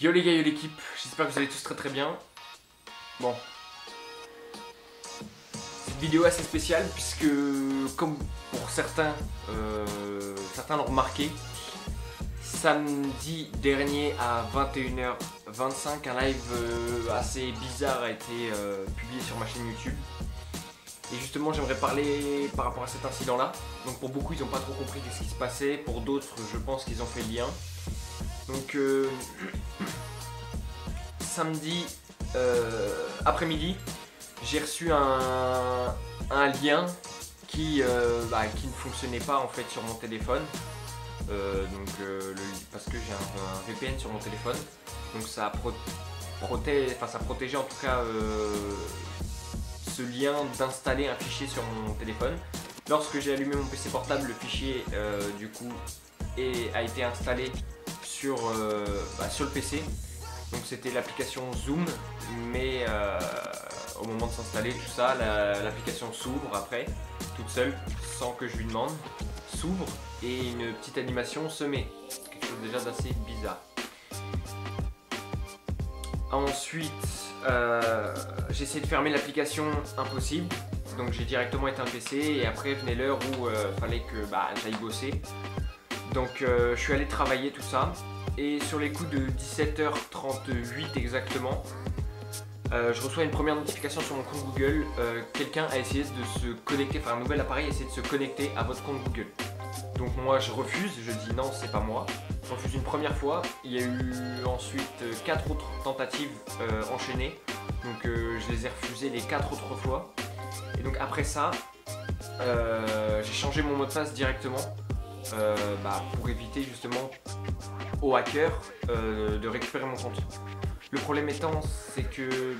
Yo les gars, yo l'équipe, j'espère que vous allez tous très bien. Bon, cette vidéo assez spéciale puisque, comme pour certains, certains l'ont remarqué, samedi dernier à 21h25, un live assez bizarre a été publié sur ma chaîne YouTube. Et justement, j'aimerais parler par rapport à cet incident-là. Donc pour beaucoup, ils n'ont pas trop compris ce qui se passait. Pour d'autres, je pense qu'ils ont fait le lien. Donc samedi après-midi, j'ai reçu un lien qui ne fonctionnait pas en fait sur mon téléphone. Parce que j'ai un VPN sur mon téléphone. Donc ça protégeait en tout cas ce lien d'installer un fichier sur mon téléphone. Lorsque j'ai allumé mon PC portable, le fichier du coup a été installé sur le PC. Donc c'était l'application Zoom, mais au moment de s'installer tout ça, l'application s'ouvre après, toute seule, sans que je lui demande, s'ouvre et une petite animation se met. Quelque chose déjà d'assez bizarre. Ensuite, j'ai essayé de fermer l'application, impossible. Donc j'ai directement éteint le PC et après venait l'heure où fallait que j'aille bosser. Donc je suis allé travailler tout ça. Et sur les coups de 17h38 exactement, je reçois une première notification sur mon compte Google. Quelqu'un a essayé de se connecter, enfin un nouvel appareil a essayé de se connecter à votre compte Google. Donc moi je refuse, je dis non, c'est pas moi. Je refuse une première fois. Il y a eu ensuite 4 autres tentatives enchaînées. Donc je les ai refusées les 4 autres fois. Et donc après ça, j'ai changé mon mot de passe directement pour éviter justement aux hackers de récupérer mon compte. Le problème étant, c'est que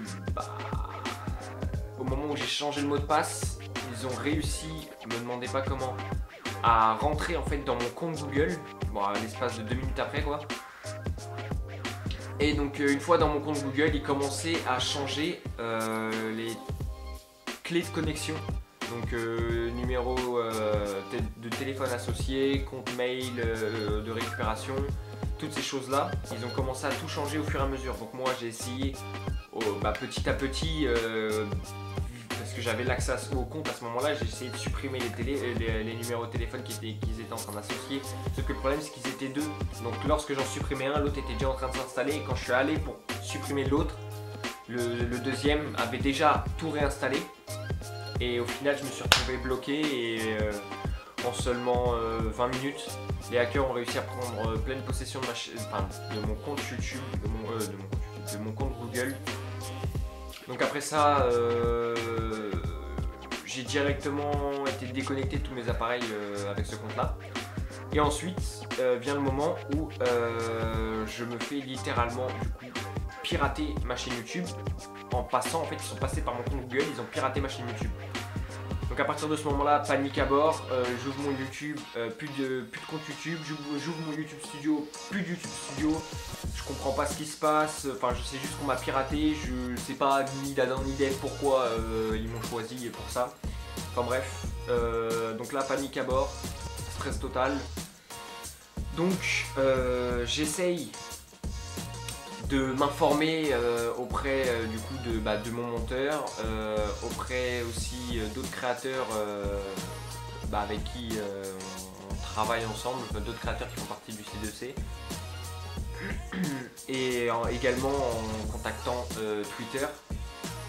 au moment où j'ai changé le mot de passe, ils ont réussi, me demandez pas comment, à rentrer en fait dans mon compte Google, à l'espace de 2 minutes après quoi. Et donc une fois dans mon compte Google, ils commençaient à changer les clés de connexion. Donc numéro de téléphone associé, compte mail de récupération, toutes ces choses là, ils ont commencé à tout changer au fur et à mesure. Donc moi j'ai essayé petit à petit, parce que j'avais l'accès au compte à ce moment là, j'ai essayé de supprimer les numéros de téléphone qu'ils étaient en train d'associer. Sauf que le problème c'est qu'ils étaient deux, donc lorsque j'en supprimais un, l'autre était déjà en train de s'installer. Et quand je suis allé pour supprimer l'autre, le deuxième avait déjà tout réinstallé. Et au final je me suis retrouvé bloqué et en seulement 20 minutes, les hackers ont réussi à prendre pleine possession de mon compte YouTube, de mon compte Google. Donc après ça, j'ai directement été déconnecté de tous mes appareils avec ce compte là. Et ensuite vient le moment où je me fais littéralement du coup pirater ma chaîne YouTube. En passant, en fait, ils sont passés par mon compte Google, ils ont piraté ma chaîne YouTube. Donc à partir de ce moment-là, panique à bord, j'ouvre mon YouTube, plus de compte YouTube, j'ouvre mon YouTube Studio, plus de YouTube Studio, je comprends pas ce qui se passe, enfin je sais juste qu'on m'a piraté, je sais pas ni d'Adam ni d'Ève pourquoi ils m'ont choisi pour ça. Enfin bref, donc là panique à bord, stress total. Donc j'essaye de m'informer auprès du coup de mon monteur, auprès aussi d'autres créateurs avec qui on travaille ensemble, d'autres créateurs qui font partie du C2C, et également en contactant Twitter,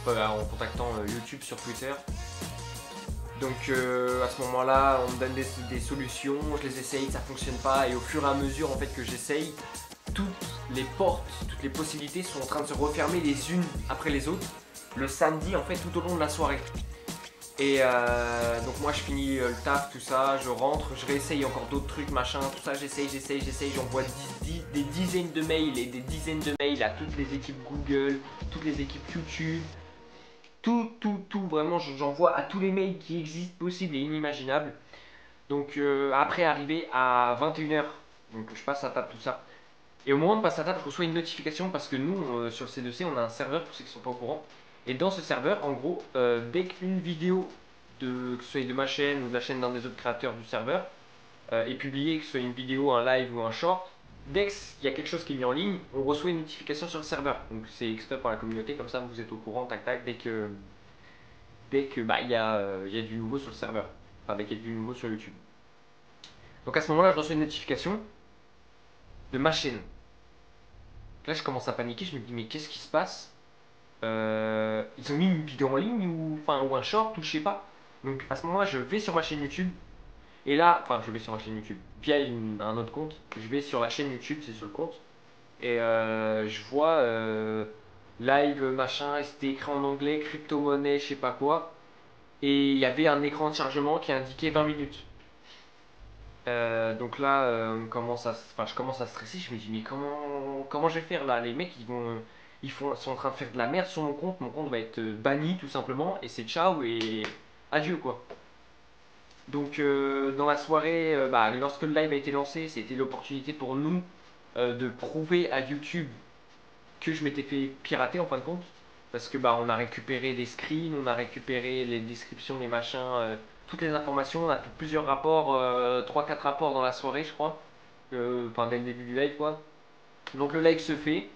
en contactant YouTube sur Twitter. Donc à ce moment là on me donne des solutions, je les essaye, ça fonctionne pas, et au fur et à mesure en fait que j'essaye, toutes les portes, toutes les possibilités sont en train de se refermer les unes après les autres le samedi en fait tout au long de la soirée. Et donc moi je finis le taf, tout ça, je rentre, je réessaye encore d'autres trucs, machin, tout ça, j'essaye, j'envoie des dizaines de mails et des dizaines de mails à toutes les équipes Google, toutes les équipes YouTube, tout, vraiment j'envoie à tous les mails qui existent, possibles et inimaginables. Donc après arrivé à 21h, donc je passe à table tout ça. Et au moment de passer à table, je reçois une notification parce que nous, sur le C2C, on a un serveur, pour ceux qui ne sont pas au courant. Et dans ce serveur, en gros, dès qu'une vidéo, que ce soit de ma chaîne ou de la chaîne d'un des autres créateurs du serveur, est publiée, que ce soit une vidéo, un live ou un short, dès qu'il y a quelque chose qui est mis en ligne, on reçoit une notification sur le serveur. Donc c'est extrait pour la communauté, comme ça vous êtes au courant, tac tac, dès que bah, y a du nouveau sur le serveur. Enfin, dès qu'il y a du nouveau sur YouTube. Donc à ce moment-là, je reçois une notification de ma chaîne. Là, je commence à paniquer, je me dis, mais qu'est-ce qui se passe? Ils ont mis une vidéo en ligne ou un short ou je sais pas. Donc à ce moment-là, je vais sur ma chaîne YouTube. Et là, enfin, je vais sur ma chaîne YouTube via un autre compte. Je vais sur la chaîne YouTube, c'est sur le compte. Et je vois live machin, et c'était écrit en anglais, crypto-monnaie, je sais pas quoi. Et il y avait un écran de chargement qui indiquait 20 minutes. Donc là, je commence à stresser. Je me dis, mais comment je vais faire là? Les mecs, sont en train de faire de la merde sur mon compte. Mon compte va être banni tout simplement. Et c'est ciao et adieu quoi. Donc dans la soirée, bah, lorsque le live a été lancé, c'était l'opportunité pour nous de prouver à YouTube que je m'étais fait pirater en fin de compte. Parce que bah on a récupéré des screens, on a récupéré les descriptions, les machins, toutes les informations, on a fait plusieurs rapports, 3-4 rapports dans la soirée je crois. Enfin dès le début du live quoi. Donc le live se fait.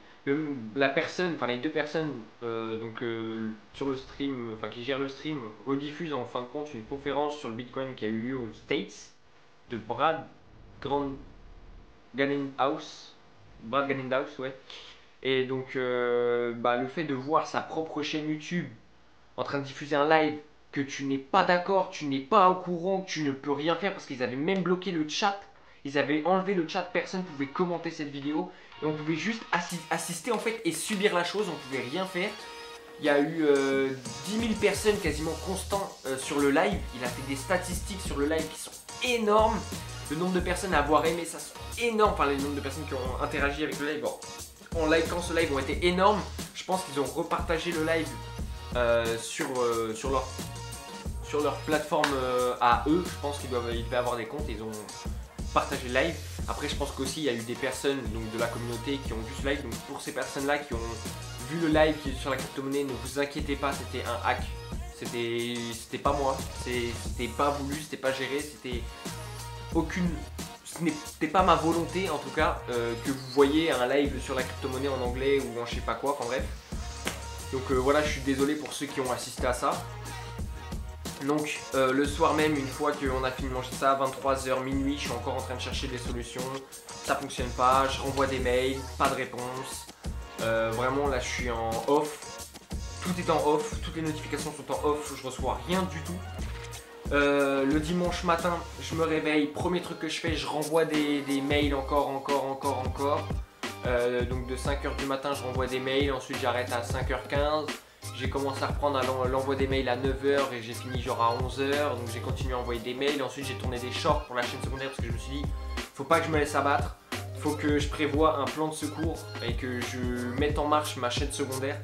La personne, enfin les deux personnes sur le stream, enfin qui gèrent le stream, rediffusent en fin de compte une conférence sur le Bitcoin qui a eu lieu aux States de Grand House. Brad House, ouais. Et donc, bah, le fait de voir sa propre chaîne YouTube en train de diffuser un live, que tu n'es pas d'accord, tu n'es pas au courant, que tu ne peux rien faire parce qu'ils avaient même bloqué le chat. Ils avaient enlevé le chat, personne ne pouvait commenter cette vidéo. Et on pouvait juste assister en fait et subir la chose, on pouvait rien faire. Il y a eu 10 000 personnes quasiment constantes sur le live. Il a fait des statistiques sur le live qui sont énormes. Le nombre de personnes à avoir aimé ça sont énormes. Enfin, le nombre de personnes qui ont interagi avec le live. Bon, en likant ce live ont été énormes. Je pense qu'ils ont repartagé le live sur leur plateforme à eux. Je pense qu'ils devaient avoir des comptes. Ils ont partagé le live. Après, je pense qu'aussi il y a eu des personnes donc, de la communauté qui ont vu ce live. Donc pour ces personnes-là qui ont vu le live qui est sur la crypto-monnaie, ne vous inquiétez pas, c'était un hack. C'était pas moi. C'était pas voulu, c'était pas géré, c'était aucune. Ce n'était pas ma volonté en tout cas que vous voyez un live sur la crypto-monnaie en anglais ou en je sais pas quoi, enfin bref. Donc voilà, je suis désolé pour ceux qui ont assisté à ça. Donc le soir même, une fois qu'on a fini de manger ça, 23h, minuit, je suis encore en train de chercher des solutions. Ça fonctionne pas, je renvoie des mails, pas de réponse. Vraiment là je suis en off. Tout est en off, toutes les notifications sont en off, je reçois rien du tout. Le dimanche matin, je me réveille, premier truc que je fais, je renvoie des mails encore. Donc de 5h du matin, je renvoie des mails, ensuite j'arrête à 5h15. J'ai commencé à reprendre l'envoi des mails à 9h et j'ai fini genre à 11h. Donc j'ai continué à envoyer des mails, ensuite j'ai tourné des shorts pour la chaîne secondaire parce que je me suis dit, faut pas que je me laisse abattre. Faut que je prévoie un plan de secours et que je mette en marche ma chaîne secondaire.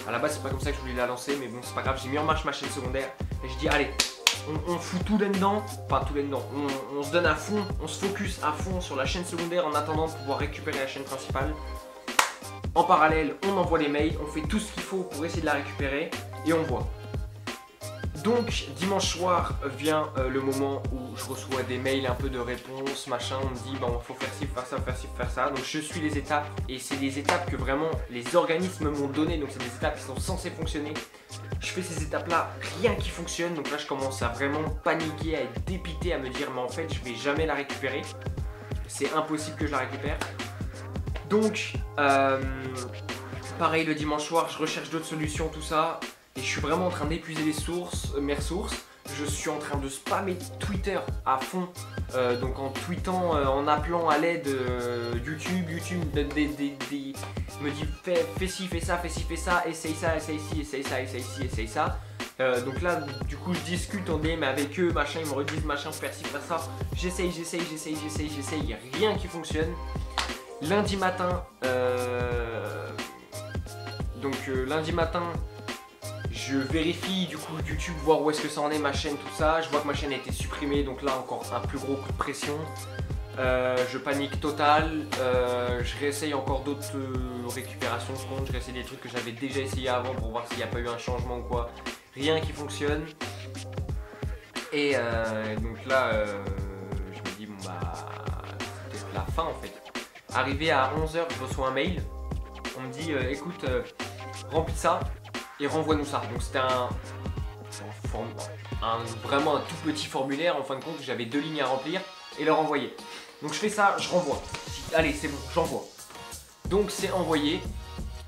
À la base c'est pas comme ça que je voulais la lancer, mais bon c'est pas grave, j'ai mis en marche ma chaîne secondaire et je dis allez, on fout tout là-dedans, enfin tout là-dedans, on se donne à fond, on se focus à fond sur la chaîne secondaire en attendant de pouvoir récupérer la chaîne principale. En parallèle, on envoie les mails, on fait tout ce qu'il faut pour essayer de la récupérer et on voit. Donc dimanche soir vient le moment où je reçois des mails, un peu de réponse, machin, on me dit bon faut faire ci, faire ça, faire ci, faire ça. Donc je suis les étapes et c'est des étapes que vraiment les organismes m'ont donné, donc c'est des étapes qui sont censées fonctionner. Je fais ces étapes là, rien qui fonctionne, donc là je commence à vraiment paniquer, à être dépité, à me dire mais en fait je vais jamais la récupérer. C'est impossible que je la récupère. Donc pareil le dimanche soir, je recherche d'autres solutions, tout ça. Et je suis vraiment en train d'épuiser mes ressources. Je suis en train de spammer Twitter à fond. Donc en tweetant, en appelant à l'aide YouTube. YouTube me dit fais ci, fais ça, essaye ça, essaye ci, essaye ça, essaye ci, essaye ça. Donc là, du coup, je discute en DM avec eux, machin, ils me redisent machin, faire ci, faire ça. J'essaye, il n'y a rien qui fonctionne. Lundi matin, lundi matin, je vérifie du coup YouTube, voir où est-ce que ça en est, ma chaîne, tout ça. Je vois que ma chaîne a été supprimée, donc là encore un plus gros coup de pression. Je panique total. Je réessaye encore d'autres récupérations de compte. Je réessaye des trucs que j'avais déjà essayé avant pour voir s'il n'y a pas eu un changement ou quoi. Rien qui fonctionne. Et donc là, je me dis bon bah c'est peut-être la fin en fait. Arrivé à 11h, je reçois un mail. On me dit écoute, remplis ça et renvoie-nous ça. Donc c'était vraiment un tout petit formulaire. En fin de compte, j'avais 2 lignes à remplir et leur envoyer. Donc je fais ça, je renvoie. Allez, c'est bon, j'envoie. Donc c'est envoyé.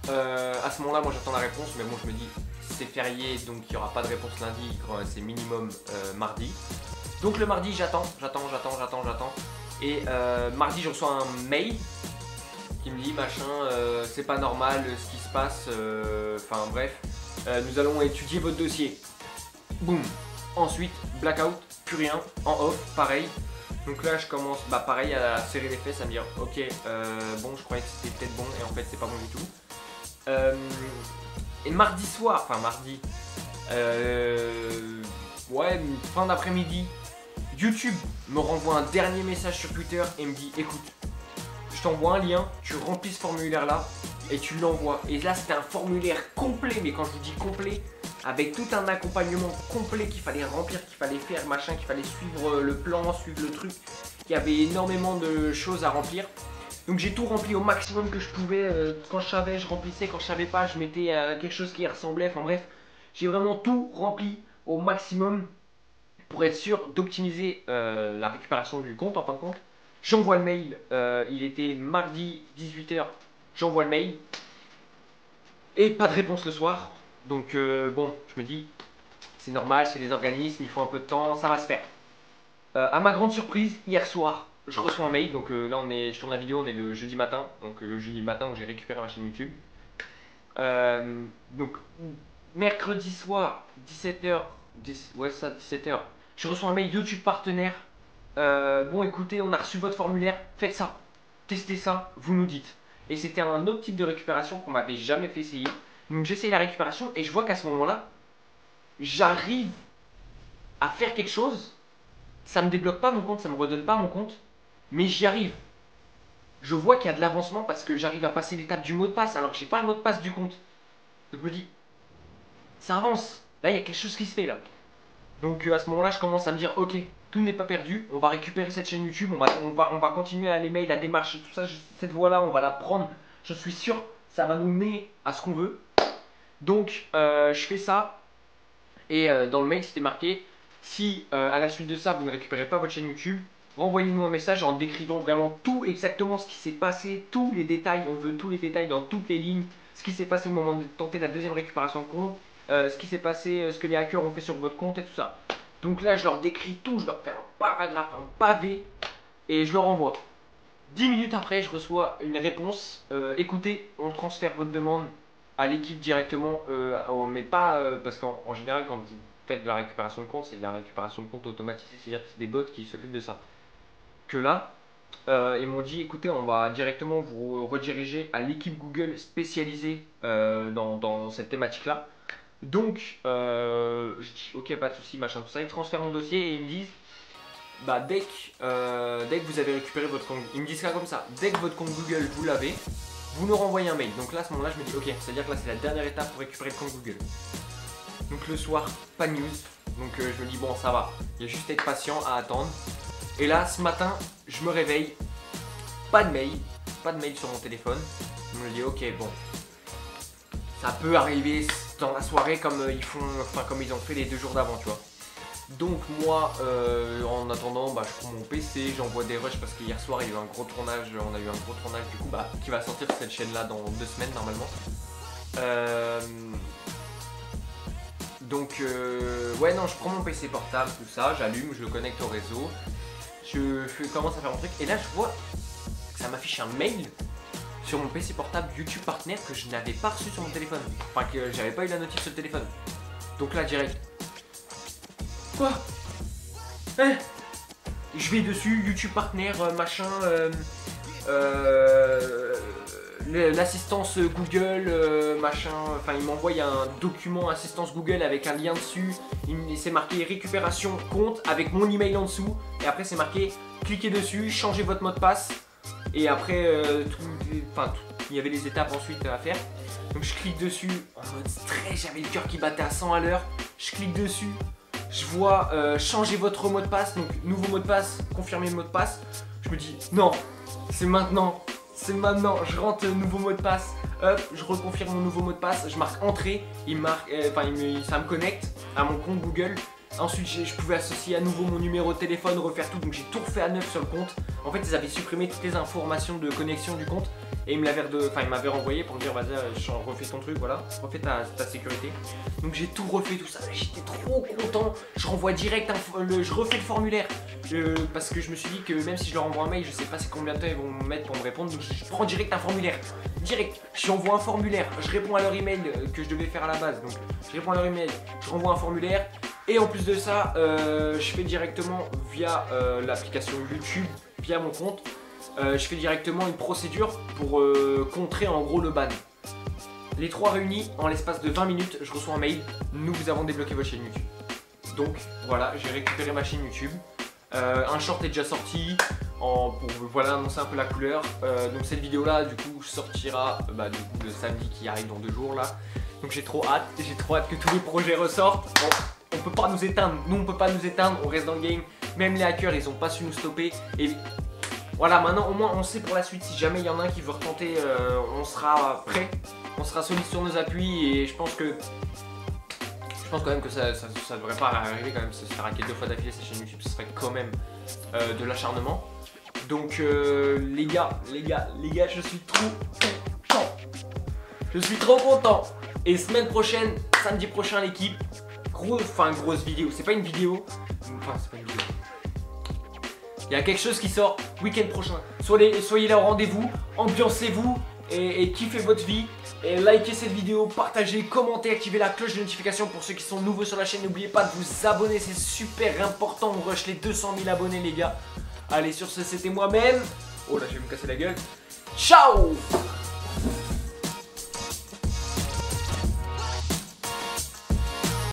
À ce moment-là, moi j'attends la réponse, mais bon, je me dis c'est férié, donc il n'y aura pas de réponse lundi, c'est minimum mardi. Donc le mardi, j'attends. Et mardi, je reçois un mail qui me dit machin, c'est pas normal ce qui se passe, enfin bref, nous allons étudier votre dossier. Boum. Ensuite, blackout, plus rien, en off, pareil. Donc là, je commence, pareil, à serrer les fesses, à me dire ok, bon, je croyais que c'était peut-être bon, et en fait, c'est pas bon du tout. Et mardi soir, enfin mardi, ouais, fin d'après-midi, YouTube me renvoie un dernier message sur Twitter et me dit écoute, je t'envoie un lien, tu remplis ce formulaire là et tu l'envoies. Et là c'était un formulaire complet, mais quand je vous dis complet, avec tout un accompagnement complet qu'il fallait remplir, qu'il fallait faire, machin, qu'il fallait suivre le plan, suivre le truc. Il y avait énormément de choses à remplir. Donc j'ai tout rempli au maximum que je pouvais. Quand je savais, je remplissais. Quand je savais pas, je mettais quelque chose qui ressemblait. Enfin bref, j'ai vraiment tout rempli au maximum pour être sûr d'optimiser la récupération du compte en fin de compte. J'envoie le mail. Il était mardi 18h. J'envoie le mail. Et pas de réponse le soir. Donc bon, je me dis, c'est normal, c'est des organismes, il faut un peu de temps, ça va se faire. À ma grande surprise, hier soir, je reçois un mail. Donc là, je tourne la vidéo, on est le jeudi matin. Donc le jeudi matin où j'ai récupéré ma chaîne YouTube. Donc mercredi soir, 17h, ouais ça, 17h, je reçois un mail YouTube partenaire. Bon écoutez, on a reçu votre formulaire, faites ça, testez ça, vous nous dites. Et c'était un autre type de récupération qu'on m'avait jamais fait essayer. Donc j'essaye la récupération et je vois qu'à ce moment-là, j'arrive à faire quelque chose. Ça me débloque pas mon compte, ça me redonne pas mon compte, mais j'y arrive. Je vois qu'il y a de l'avancement parce que j'arrive à passer l'étape du mot de passe alors que j'ai pas le mot de passe du compte. Donc je me dis, ça avance. Là, il y a quelque chose qui se fait là. Donc à ce moment-là, je commence à me dire, ok, tout n'est pas perdu. On va récupérer cette chaîne YouTube, on va continuer à les mails, la démarche, tout ça. Cette voie-là, on va la prendre. Je suis sûr, ça va nous mener à ce qu'on veut. Donc je fais ça. Et dans le mail, c'était marqué, si à la suite de ça, vous ne récupérez pas votre chaîne YouTube, renvoyez-nous un message en décrivant vraiment tout exactement ce qui s'est passé, tous les détails. On veut tous les détails dans toutes les lignes. Ce qui s'est passé au moment de tenter la deuxième récupération de compte. Ce qui s'est passé, ce que les hackers ont fait sur votre compte et tout ça. Donc là, je leur décris tout, je leur fais un paragraphe, un pavé, et je leur envoie. 10 minutes après, je reçois une réponse. Écoutez, on transfère votre demande à l'équipe directement, mais pas parce qu'en général, quand vous faites de la récupération de compte, c'est de la récupération de compte automatisée, c'est-à-dire que c'est des bots qui s'occupent de ça. Que là, ils m'ont dit écoutez, on va directement vous rediriger à l'équipe Google spécialisée dans cette thématique-là. Donc, je dis ok, pas de souci, machin, tout ça. Ils transfèrent mon dossier et ils me disent dès que vous avez récupéré votre compte, ils me disent ça comme ça, dès que votre compte Google vous l'avez, vous nous renvoyez un mail. Donc là, à ce moment-là, je me dis ok, c'est-à-dire que là, c'est la dernière étape pour récupérer le compte Google. Donc le soir, pas de news. Donc je me dis bon, ça va, il y a juste à être patient, à attendre. Et là, ce matin, je me réveille, pas de mail sur mon téléphone. Je me dis ok, bon, ça peut arriver dans la soirée comme comme ils ont fait les 2 jours d'avant, tu vois. Donc moi, en attendant, je prends mon PC, j'envoie des rushs parce qu'hier soir il y a eu un gros tournage, on a eu un gros tournage du coup qui va sortir sur cette chaîne là dans 2 semaines normalement. Donc ouais non, je prends mon PC portable, tout ça, j'allume, je le connecte au réseau, commence à faire mon truc et là je vois que ça m'affiche un mail sur mon PC portable YouTube Partner que je n'avais pas reçu sur mon téléphone, enfin que j'avais pas eu la notif sur le téléphone. Donc là direct. Quoi? Hein? Je vais dessus, YouTube Partner, machin, l'assistance Google, machin, enfin il m'envoie un document assistance Google avec un lien dessus, c'est marqué récupération compte avec mon email en dessous, et après c'est marqué cliquez dessus, changez votre mot de passe, et après il y avait des étapes ensuite à faire. Donc je clique dessus, en mode stress, j'avais le cœur qui battait à 100 à l'heure, je clique dessus. Je vois changer votre mot de passe, donc nouveau mot de passe, confirmer le mot de passe. Je me dis non, c'est maintenant, c'est maintenant. Je rentre le nouveau mot de passe, hop, je reconfirme mon nouveau mot de passe, je marque entrée, il marque, ça me connecte à mon compte Google. Ensuite, je pouvais associer à nouveau mon numéro de téléphone, refaire tout, donc j'ai tout refait à neuf sur le compte. En fait, ils avaient supprimé toutes les informations de connexion du compte et ils m'avaient renvoyé pour me dire, vas-y, refais ton truc, voilà, refais ta sécurité. Donc j'ai tout refait, tout ça, j'étais trop content. Je renvoie direct, je refais le formulaire parce que je me suis dit que même si je leur envoie un mail, je sais pas combien de temps ils vont me mettre pour me répondre, donc je prends direct un formulaire. Direct, j'envoie un formulaire, je réponds à leur email que je devais faire à la base, donc je réponds à leur email, je renvoie un formulaire. Et en plus de ça, je fais directement via l'application YouTube, via mon compte, je fais directement une procédure pour contrer en gros le ban. Les trois réunis, en l'espace de 20 minutes, je reçois un mail, nous vous avons débloqué votre chaîne YouTube. Donc voilà, j'ai récupéré ma chaîne YouTube. Un short est déjà sorti pour voilà, annoncer un peu la couleur. Donc cette vidéo là du coup sortira du coup, le samedi qui arrive dans 2 jours là. Donc j'ai trop hâte que tous les projets ressortent. Bon, on peut pas nous éteindre, nous on peut pas nous éteindre, on reste dans le game. Même les hackers ils ont pas su nous stopper. Et voilà, maintenant au moins on sait pour la suite, si jamais il y en a un qui veut retenter, on sera prêt, on sera solide sur nos appuis et je pense quand même que ça devrait pas arriver quand même, se faire hacker 2 fois d'affilée sa chaîne YouTube, ce serait quand même de l'acharnement. Donc les gars, je suis trop content. Je suis trop content. Et semaine prochaine, samedi prochain l'équipe, grosse vidéo, c'est pas une vidéo, c'est pas une vidéo. Il y a quelque chose qui sort week-end prochain. Soyez là au rendez-vous, ambiancez-vous et kiffez votre vie. Et likez cette vidéo, partagez, commentez, activez la cloche de notification pour ceux qui sont nouveaux sur la chaîne. N'oubliez pas de vous abonner, c'est super important. On rush les 200 000 abonnés les gars. Allez, sur ce, c'était moi-même. Oh là, je vais me casser la gueule. Ciao!